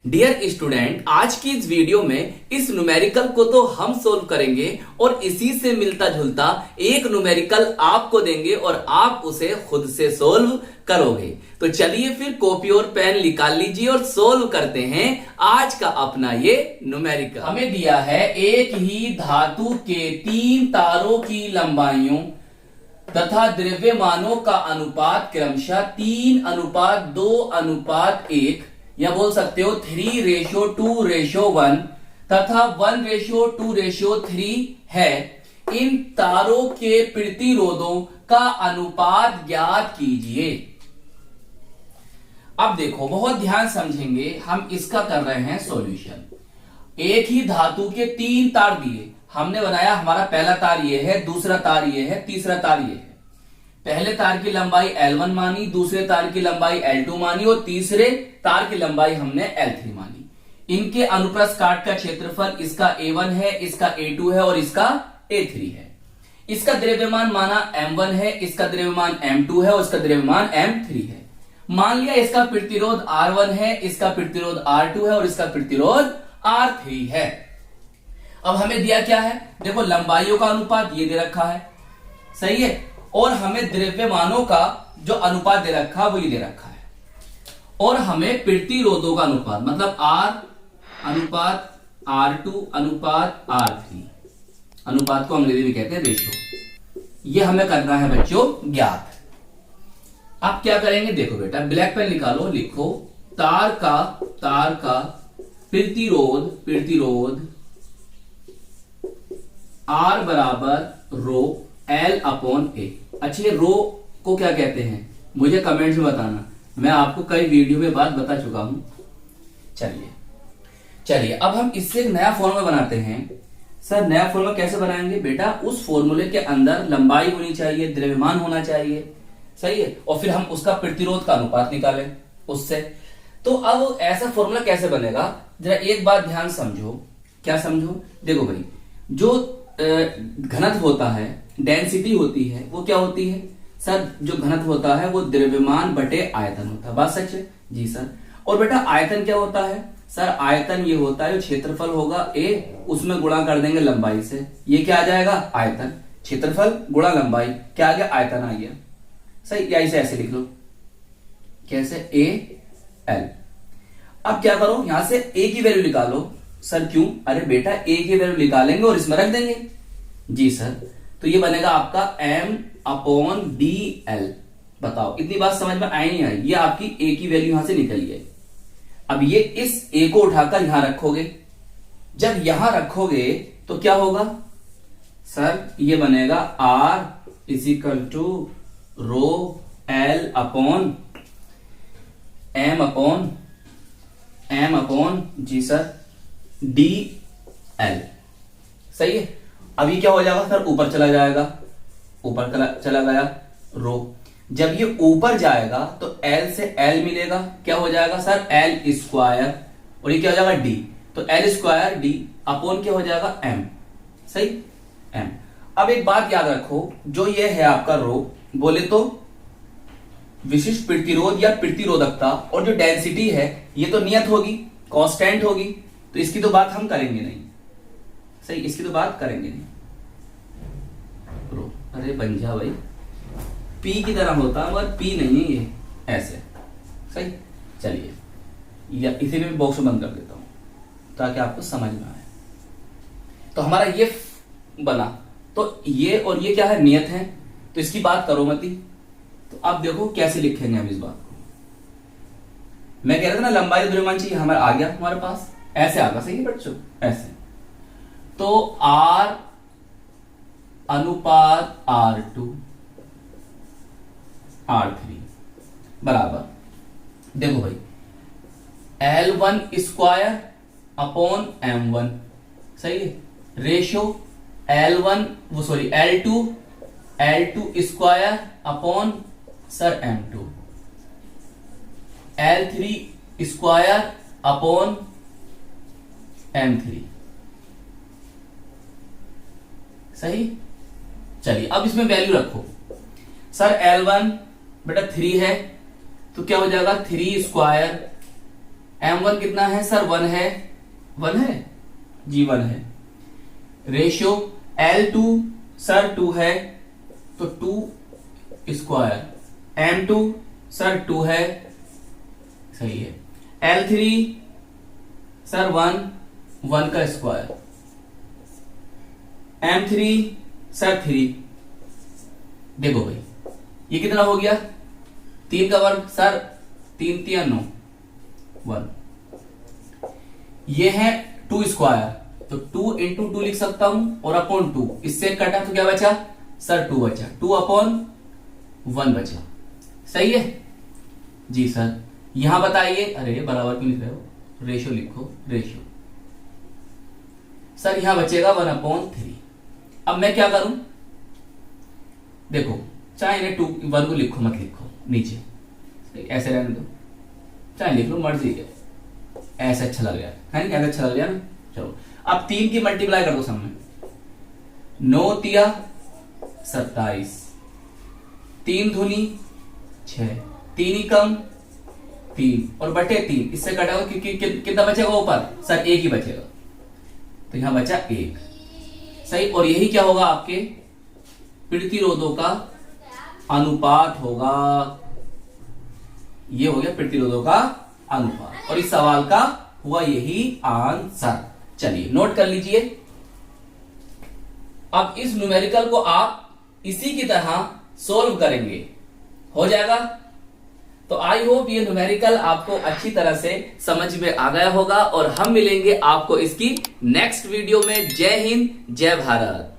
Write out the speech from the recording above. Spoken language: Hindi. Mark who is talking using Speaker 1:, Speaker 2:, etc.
Speaker 1: डियर स्टूडेंट, आज की इस वीडियो में इस न्यूमेरिकल को तो हम सोल्व करेंगे और इसी से मिलता जुलता एक न्यूमेरिकल आपको देंगे और आप उसे खुद से सोल्व करोगे। तो चलिए फिर कॉपी और पेन निकाल लीजिए और सोल्व करते हैं आज का अपना ये न्यूमेरिकल। हमें दिया है एक ही धातु के 3 तारों की लंबाइयों तथा द्रव्यमानों का अनुपात क्रमशः 3:2:1 या बोल सकते हो 3:2:1 तथा 1:2:3 है। इन तारों के प्रतिरोधों का अनुपात ज्ञात कीजिए। अब देखो, बहुत ध्यान समझेंगे, हम इसका कर रहे हैं सॉल्यूशन। एक ही धातु के 3 तार दिए, हमने बनाया, हमारा पहला तार ये है, दूसरा तार ये है, तीसरा तार ये है। पहले तार की लंबाई L1 मानी, दूसरे तार की लंबाई L2 मानी और तीसरे तार की लंबाई हमने L3 मानी। इनके अनुप्रस्थ काट का क्षेत्रफल इसका A1 है, इसका A2 है और इसका A3 है। इसका द्रव्यमान माना M1 है, इसका द्रव्यमान M2 है और इसका द्रव्यमान M3 है। मान लिया इसका प्रतिरोध R1 है, इसका प्रतिरोध R2 है और इसका प्रतिरोध R3 है। अब हमें दिया क्या है, देखो लंबाइयों का अनुपात ये दे रखा है, सही है, और हमें द्रव्यमानों का जो अनुपात दे रखा है वो ये दे रखा है, और हमें प्रतिरोधों का अनुपात मतलब R अनुपात R2 अनुपात R3, अनुपात को अंग्रेजी में कहते हैं रेशो, ये हमें करना है बच्चों ज्ञात। आप क्या करेंगे, देखो बेटा, ब्लैक पेन निकालो, लिखो तार का प्रतिरोध R बराबर रो L/A। अच्छा, ये रो को क्या कहते हैं मुझे कमेंट्स में बताना, मैं आपको कई वीडियो में बात बता चुका हूं। चलिए अब हम इससे एक नया फॉर्मूला बनाते हैं। सर नया फॉर्मूला कैसे बनाएंगे बेटा, उस फॉर्मूले के अंदर लंबाई होनी चाहिए, द्रव्यमान होना चाहिए, सही है, और फिर हम उसका प्रतिरोध का अनुपात निकालें उससे। तो अब ऐसा फॉर्मूला कैसे बनेगा, जरा एक बात ध्यान समझो। क्या समझो, देखो भाई, जो घनत्व होता है, डेंसिटी होती है, वो क्या होती है सर, जो घनत्व होता है वो द्रव्यमान बटे आयतन होता है। बात सच है जी सर। और बेटा आयतन क्या होता है सर, आयतन ये होता है, क्षेत्रफल होगा A, उसमें गुणा कर देंगे लंबाई से, ये क्या आ जाएगा आयतन, क्षेत्रफल गुणा लंबाई, क्या आ गया आयतन आ गया, सही। या इसे ऐसे लिख लो, कैसे, AL। अब क्या करो, यहां से A की वैल्यू निकालो। सर क्यों, अरे बेटा A की वैल्यू निकालेंगे और इसमें रख देंगे जी सर, तो ये बनेगा आपका M/dL। बताओ इतनी बात समझ में आई नहीं आई, ये आपकी A की वैल्यू यहां से निकली है। अब ये इस A को उठाकर यहां रखोगे, जब यहां रखोगे तो क्या होगा सर, ये बनेगा R = रो L/M जी सर DL, सही है। अब ये क्या हो जाएगा सर, ऊपर चला जाएगा, ऊपर चला गया रो, जब ये ऊपर जाएगा तो L से L मिलेगा, क्या हो जाएगा सर L², और ये क्या हो जाएगा D, तो L² D क्या हो जाएगा M, सही M। अब एक बात याद रखो, जो ये है आपका रो, बोले तो विशिष्ट प्रतिरोध या प्रतिरोधकता, और जो डेंसिटी है ये तो नियत होगी, कांस्टेंट होगी, तो इसकी तो बात हम करेंगे नहीं, सही, इसकी तो बात करेंगे नहीं। रो, अरे बन जा भाई, P की तरह होता है मगर P नहीं है ये, ऐसे, सही। चलिए या इसी में बॉक्स बंद कर देता हूं ताकि आपको समझ में आए। तो हमारा ये बना, तो ये और ये क्या है, नियत है, तो इसकी बात करो मती। तो अब देखो कैसे लिखेंगे हम इस बात को। मैं कह रहा था ना लंबाई और द्रव्यमान चाहिए, हमारा आ गया हमारे पास, ऐसे आगा, सही है बच्चों, ऐसे। तो R अनुपात R2 R3 बराबर, देखो भाई, L1² सही है, ratio L2² sir M2, L3² सही। चलिए अब इसमें वैल्यू रखो, सर L1 बेटा 3 है, तो क्या हो जाएगा 3² M1 कितना है सर? 1 है। 1 है जी, 1 है। रेशियो L2 सर 2 है, तो 2 स्क्वायर। M2 सर 2 है, सही है। L3 सर 1, 1 का स्क्वायर। M3 sir 3। देखो भाई ये कितना हो गया? 3 का वर्ग सर, 3 3 9, 1। ये है 2 स्क्वायर, तो 2 इंटू 2 लिख सकता हूं, और अपॉन 2 इससे कटा तो क्या बचा सर? 2 बचा। 2 अपॉन 1 बचा, सही है जी सर। यहां बताइए, अरे बराबर क्यों लिख रहे हो? रेशियो लिखो, रेशियो सर। यहां बचेगा 1 अपॉन 3। अब मैं क्या करूं? देखो, चाहे इन्हें 1 को लिखो मत लिखो नीचे, ऐसे रहने दो, चाहे लिख लो, मर्जी है, ऐसे अच्छा लग रहा है ना? अच्छा लग रहा है ना? चलो अब 3 की मल्टीप्लाई कर दो सब में। 9 तिया 27, 3 धुनी 6, 3 ही कम 3, और बटे 3 इससे कटा क्योंकि कितना बचेगा ऊपर सर? 1 ही बचेगा, तो यहां बचा 1, सही। और यही क्या होगा? आपके प्रतिरोधों का अनुपात होगा। ये हो गया प्रतिरोधों का अनुपात, और इस सवाल का हुआ यही आंसर। चलिए नोट कर लीजिए। अब इस न्यूमेरिकल को आप इसी की तरह सोल्व करेंगे, हो जाएगा। तो आई होप ये न्यूमेरिकल आपको अच्छी तरह से समझ में आ गया होगा, और हम मिलेंगे आपको इसकी नेक्स्ट वीडियो में। जय हिंद, जय भारत।